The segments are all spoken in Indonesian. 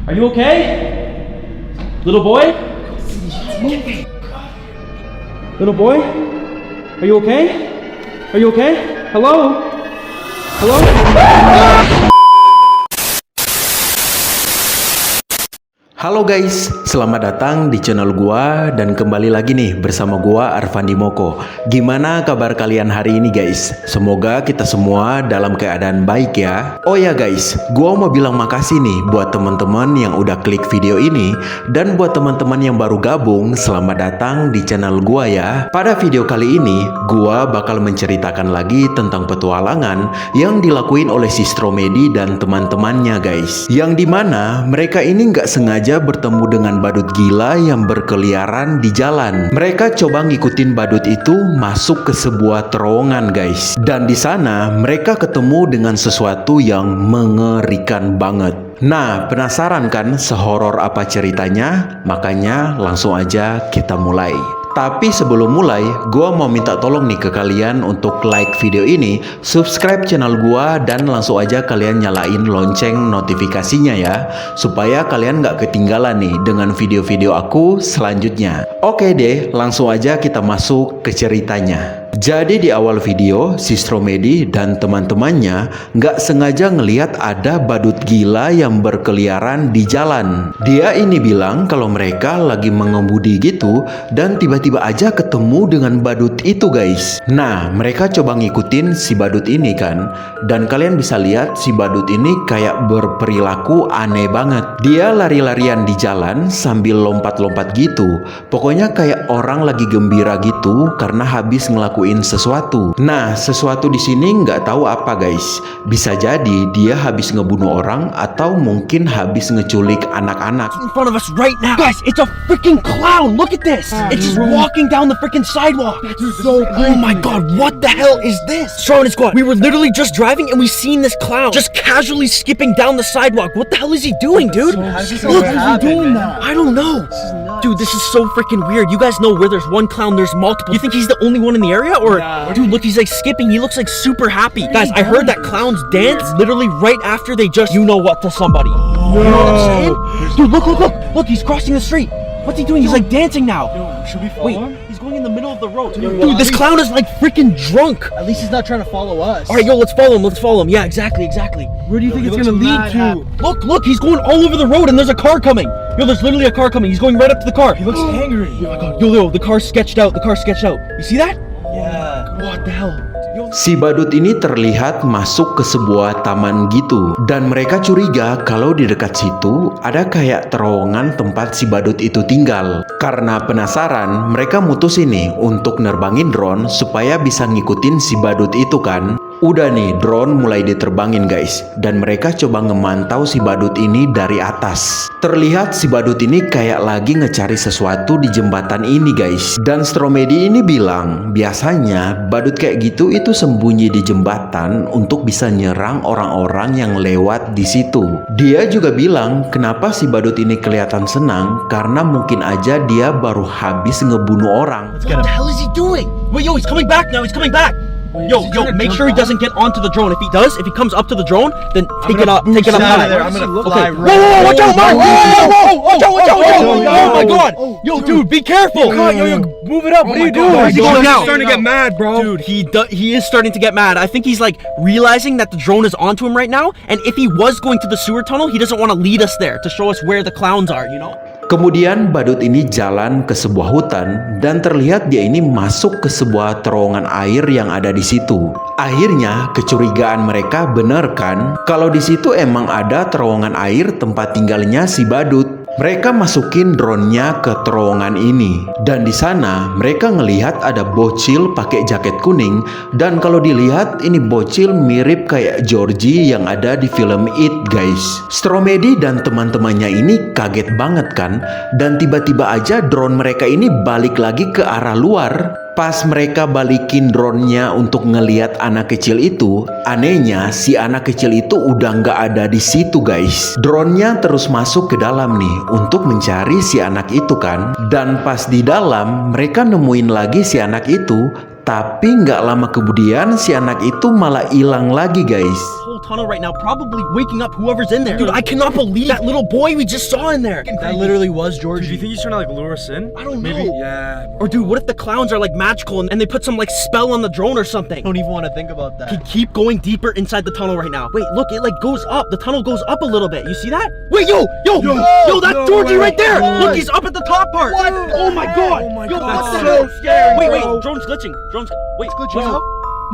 Are you okay? Little boy? Little boy? Are you okay? Are you okay? Hello? Hello? Halo guys, selamat datang di channel gua dan kembali lagi nih bersama gua Arfandi Moko. Gimana kabar kalian hari ini guys? Semoga kita semua dalam keadaan baik ya. Oh ya guys, gua mau bilang makasih nih buat teman-teman yang udah klik video ini, dan buat teman-teman yang baru gabung, selamat datang di channel gua ya. Pada video kali ini, gua bakal menceritakan lagi tentang petualangan yang dilakuin oleh si Stromedy dan teman-temannya guys. Yang dimana mereka ini nggak sengaja bertemu dengan badut gila yang berkeliaran di jalan. Mereka coba ngikutin badut itu masuk ke sebuah terowongan guys. Dan di sana mereka ketemu dengan sesuatu yang mengerikan banget. Nah, penasaran kan sehoror apa ceritanya? Makanya langsung aja kita mulai. Tapi sebelum mulai, gua mau minta tolong nih ke kalian untuk like video ini, subscribe channel gua, dan langsung aja kalian nyalain lonceng notifikasinya ya, supaya kalian nggak ketinggalan nih dengan video-video aku selanjutnya. Oke deh, langsung aja kita masuk ke ceritanya. Jadi di awal video, si Stromedy dan teman-temannya nggak sengaja ngelihat ada badut gila yang berkeliaran di jalan. Dia ini bilang kalau mereka lagi mengemudi gitu, dan tiba-tiba aja ketemu dengan badut itu guys. Nah, mereka coba ngikutin si badut ini kan, dan kalian bisa lihat si badut ini kayak berperilaku aneh banget. Dia lari-larian di jalan sambil lompat-lompat gitu. Pokoknya kayak orang lagi gembira gitu karena habis ngelakuin sesuatu. Nah, sesuatu di sini nggak tahu apa guys. Bisa jadi dia habis ngebunuh orang atau mungkin habis ngeculik anak-anak. In front of us right now. Guys, it's a freaking clown. Look at this. It's just walking down the freaking sidewalk. Oh my god, what the hell is this? Strong squad. We were literally just driving and we seen this clown just casually skipping down the sidewalk. What the hell is he doing, dude? Look, How is he doing that? I don't know. Dude, this is so freaking weird. You guys know where there's one clown, there's multiple. You think he's the only one in the area? Or, dude, look, he's like skipping. He looks like super happy. Guys, I heard that clowns dance literally right after they just, you know what, to somebody. You know what I'm saying? Dude, look. Look, he's crossing the street. What's he doing? He's like dancing now. Should we follow Wait, him? he's going in the middle of the road. Dude, Dude, this clown is like freaking drunk. At least he's not trying to follow us. All right, yo, let's follow him. Yeah, exactly. Where do you think it's gonna lead to? Look, he's going all over the road and there's a car coming. Yo, there's literally a car coming. He's going right up to the car. He looks angry. Oh my god, yo, the car's sketched out. You see that? Yeah. What the hell? Si badut ini terlihat masuk ke sebuah taman gitu, dan mereka curiga kalau di dekat situ ada kayak terowongan tempat si badut itu tinggal. Karena penasaran, mereka mutusin nih untuk nerbangin drone supaya bisa ngikutin si badut itu kan. Udah nih, drone mulai diterbangin guys, dan mereka coba ngemantau si badut ini dari atas. Terlihat si badut ini kayak lagi ngecari sesuatu di jembatan ini guys. Dan Stromedy ini bilang, biasanya badut kayak gitu itu sembunyi di jembatan untuk bisa nyerang orang-orang yang lewat di situ. Dia juga bilang, kenapa si badut ini kelihatan senang, karena mungkin aja dia baru habis ngebunuh orang. What the hell is he doing? Wait, yo, he's coming back now. Yo, make sure he doesn't get onto the drone. If he does, if he comes up to the drone, then take it up high. I'm gonna Okay. fly Whoa, watch out, Mark! Watch out! Oh my god! Oh, Yo, dude, be careful! Yo, move it up. What are you doing? Where's he going now? Starting to get mad, bro. Dude, he is starting to get mad. I think he's like realizing that the drone is onto him right now, and if he was going to the sewer tunnel, he doesn't want to lead us there to show us where the clowns are, you know? Kemudian badut ini jalan ke sebuah hutan, dan terlihat dia ini masuk ke sebuah terowongan air yang ada di situ. Akhirnya kecurigaan mereka bener kan, kalau di situ emang ada terowongan air tempat tinggalnya si badut. Mereka masukin drone-nya ke terowongan ini, dan di sana mereka ngelihat ada bocil pakai jaket kuning, dan kalau dilihat ini bocil mirip kayak Georgie yang ada di film It guys. Stromedy dan teman-temannya ini kaget banget kan, dan tiba-tiba aja drone mereka ini balik lagi ke arah luar. Pas mereka balikin drone-nya untuk ngeliat anak kecil itu, anehnya si anak kecil itu udah nggak ada di situ guys. Drone-nya terus masuk ke dalam nih untuk mencari si anak itu kan. Dan pas di dalam mereka nemuin lagi si anak itu, tapi nggak lama kemudian si anak itu malah hilang lagi guys. tunnel right now, probably waking up whoever's in there. Dude, I cannot believe that little boy we just saw in there. That literally was Georgie. Do you think he's trying to like lure us in? I don't Maybe. know. Yeah. Or dude, what if the clowns are like magical and they put some like spell on the drone or something? I don't even want to think about He that. keep going deeper inside the tunnel right now. Wait, look, it like goes up. The tunnel goes up a little bit. You see that? Wait, yo, that's no Georgie way. right there. What? Look, he's up at the top part. What? Oh my god. Oh my Yo, God. what the That's hell? so scary, Wait, bro. drone's glitching. Wait, glitching what? out?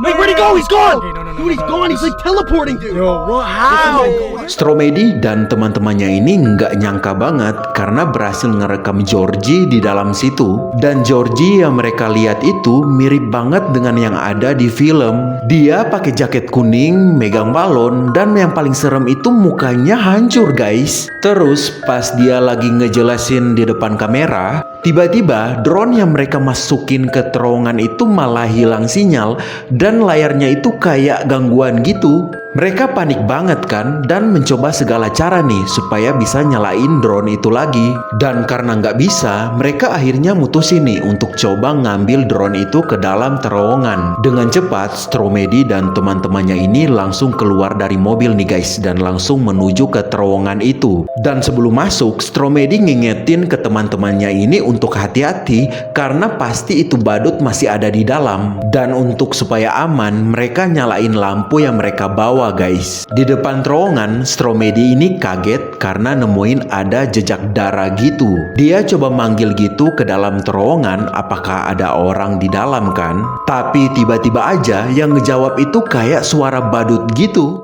Wait, where'd he go? He's gone. Okay, no, Dude, he's no. gone. He's like teleporting, dude. Yo, bro, How? Stromedy dan teman-temannya ini nggak nyangka banget karena berhasil ngerekam Georgie di dalam situ. Dan Georgie yang mereka lihat itu mirip banget dengan yang ada di film. Dia pakai jaket kuning, megang balon, dan yang paling serem itu mukanya hancur guys. Terus pas dia lagi ngejelasin di depan kamera, tiba-tiba drone yang mereka masukin ke terowongan itu malah hilang sinyal dan layarnya itu kayak gangguan gitu. Mereka panik banget kan dan mencoba segala cara nih supaya bisa nyalain drone itu lagi. Dan karena nggak bisa, mereka akhirnya mutusin nih untuk coba ngambil drone itu ke dalam terowongan. Dengan cepat, Stromedy dan teman-temannya ini langsung keluar dari mobil nih guys dan langsung menuju ke terowongan itu. Dan sebelum masuk, Stromedy ngingetin ke teman-temannya ini untuk hati-hati karena pasti itu badut masih ada di dalam. Dan untuk supaya aman, mereka nyalain lampu yang mereka bawa guys. Di depan terowongan, Stromedy ini kaget karena nemuin ada jejak darah gitu. Dia coba manggil gitu ke dalam terowongan apakah ada orang di dalam kan. Tapi tiba-tiba aja yang ngejawab itu kayak suara badut gitu.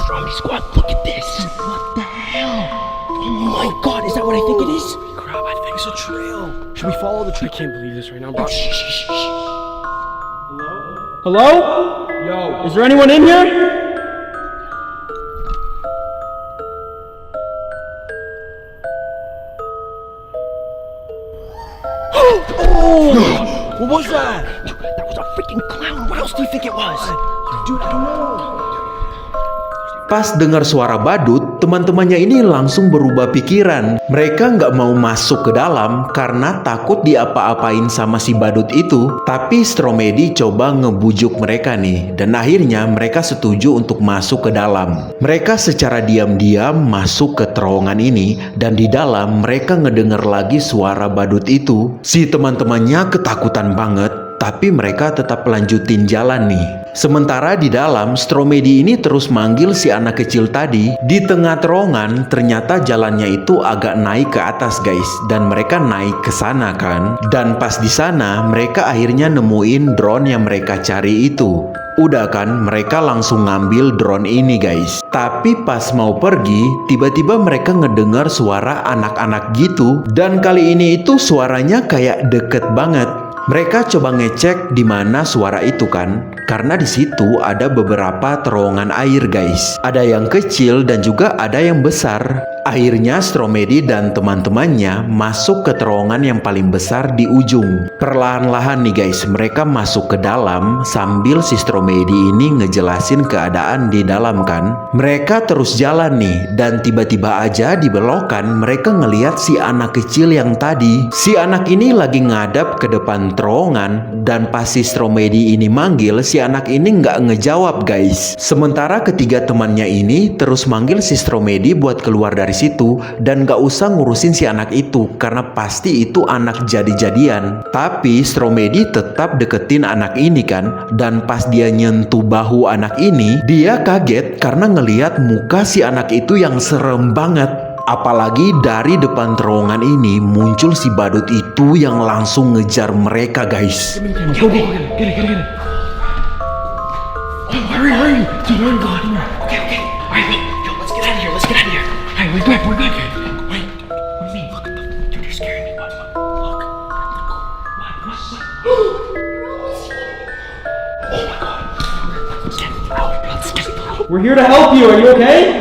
Zombie squad, look at this. What the hell? Oh my god, is that what I think it is? Crap, I think it's a trail. Should we follow the trail? I can't believe this right now, bro. Hello? Yo. Is there anyone in here? What was that? That was a freaking clown. What else do you think it was? Dude, I don't know. Pas dengar suara badut, teman-temannya ini langsung berubah pikiran. Mereka nggak mau masuk ke dalam karena takut diapa-apain sama si badut itu. Tapi Stromedy coba ngebujuk mereka nih. Dan akhirnya mereka setuju untuk masuk ke dalam. Mereka secara diam-diam masuk ke terowongan ini. Dan di dalam mereka ngedenger lagi suara badut itu. Si teman-temannya ketakutan banget. Tapi mereka tetap lanjutin jalan nih. Sementara di dalam, Stromedy ini terus manggil si anak kecil tadi. Di tengah terowongan, ternyata jalannya itu agak naik ke atas guys. Dan mereka naik ke sana kan. Dan pas di sana, mereka akhirnya nemuin drone yang mereka cari itu. Udah kan, mereka langsung ngambil drone ini guys. Tapi pas mau pergi, tiba-tiba mereka ngedengar suara anak-anak gitu. Dan kali ini itu suaranya kayak deket banget. Mereka coba ngecek di mana suara itu kan, karena di situ ada beberapa terowongan air guys. Ada yang kecil dan juga ada yang besar. Akhirnya Stromedy dan teman-temannya masuk ke terowongan yang paling besar di ujung. Perlahan-lahan nih guys, mereka masuk ke dalam sambil si Stromedy ini ngejelasin keadaan di dalam kan. Mereka terus jalan nih dan tiba-tiba aja di belokan mereka ngeliat si anak kecil yang tadi. Si anak ini lagi ngadap ke depan terowongan dan pas si Stromedy ini manggil, si anak ini nggak ngejawab guys. Sementara ketiga temannya ini terus manggil si Stromedy buat keluar dari situ dan gak usah ngurusin si anak itu karena pasti itu anak jadi-jadian. Tapi Stromedy tetap deketin anak ini kan, dan pas dia nyentuh bahu anak ini, dia kaget karena ngeliat muka si anak itu yang serem banget. Apalagi dari depan terowongan ini muncul si badut itu yang langsung ngejar mereka guys. Go, get it. Oh, hurry. Dude, oh my god. Okay. Alright, wait. Yo, let's get out of here. Alright, we're good. Wait. What do you mean? Look, dude, you're scaring me, bud. Look. What? Oh my god. Let's get out. We're here to help you. Are you okay?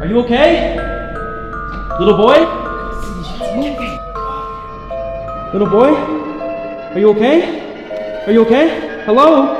Are you okay? Little boy? Little boy? Are you okay? Hello?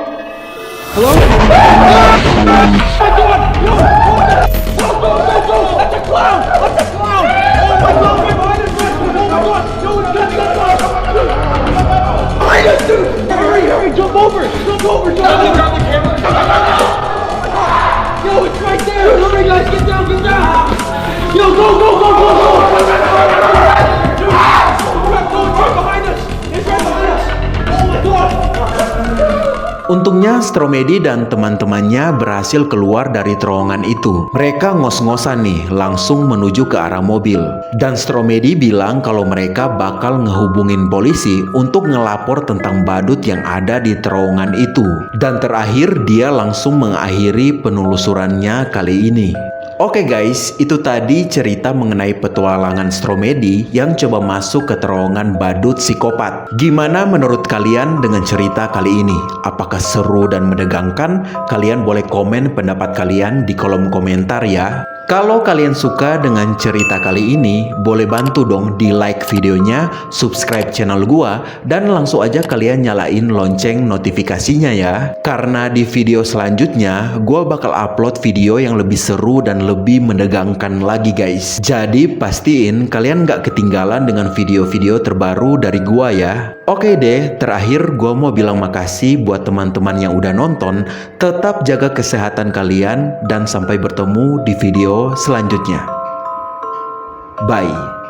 Untungnya Stromedy dan teman-temannya berhasil keluar dari terowongan itu. Mereka ngos-ngosan nih, langsung menuju ke arah mobil. Dan Stromedy bilang kalau mereka bakal ngehubungin polisi untuk ngelapor tentang badut yang ada di terowongan itu. Dan terakhir dia langsung mengakhiri penelusurannya kali ini. Oke guys, itu tadi cerita mengenai petualangan Stromedy yang coba masuk ke terowongan badut psikopat. Gimana menurut kalian dengan cerita kali ini? Apakah seru dan menegangkan? Kalian boleh komen pendapat kalian di kolom komentar ya. Kalau kalian suka dengan cerita kali ini, boleh bantu dong di like videonya, subscribe channel gua, dan langsung aja kalian nyalain lonceng notifikasinya ya. Karena di video selanjutnya, gua bakal upload video yang lebih seru dan lebih menegangkan lagi guys. Jadi pastiin kalian gak ketinggalan dengan video-video terbaru dari gua ya. Oke deh, terakhir gua mau bilang makasih buat teman-teman yang udah nonton. Tetap jaga kesehatan kalian dan sampai bertemu di video selanjutnya. Bye.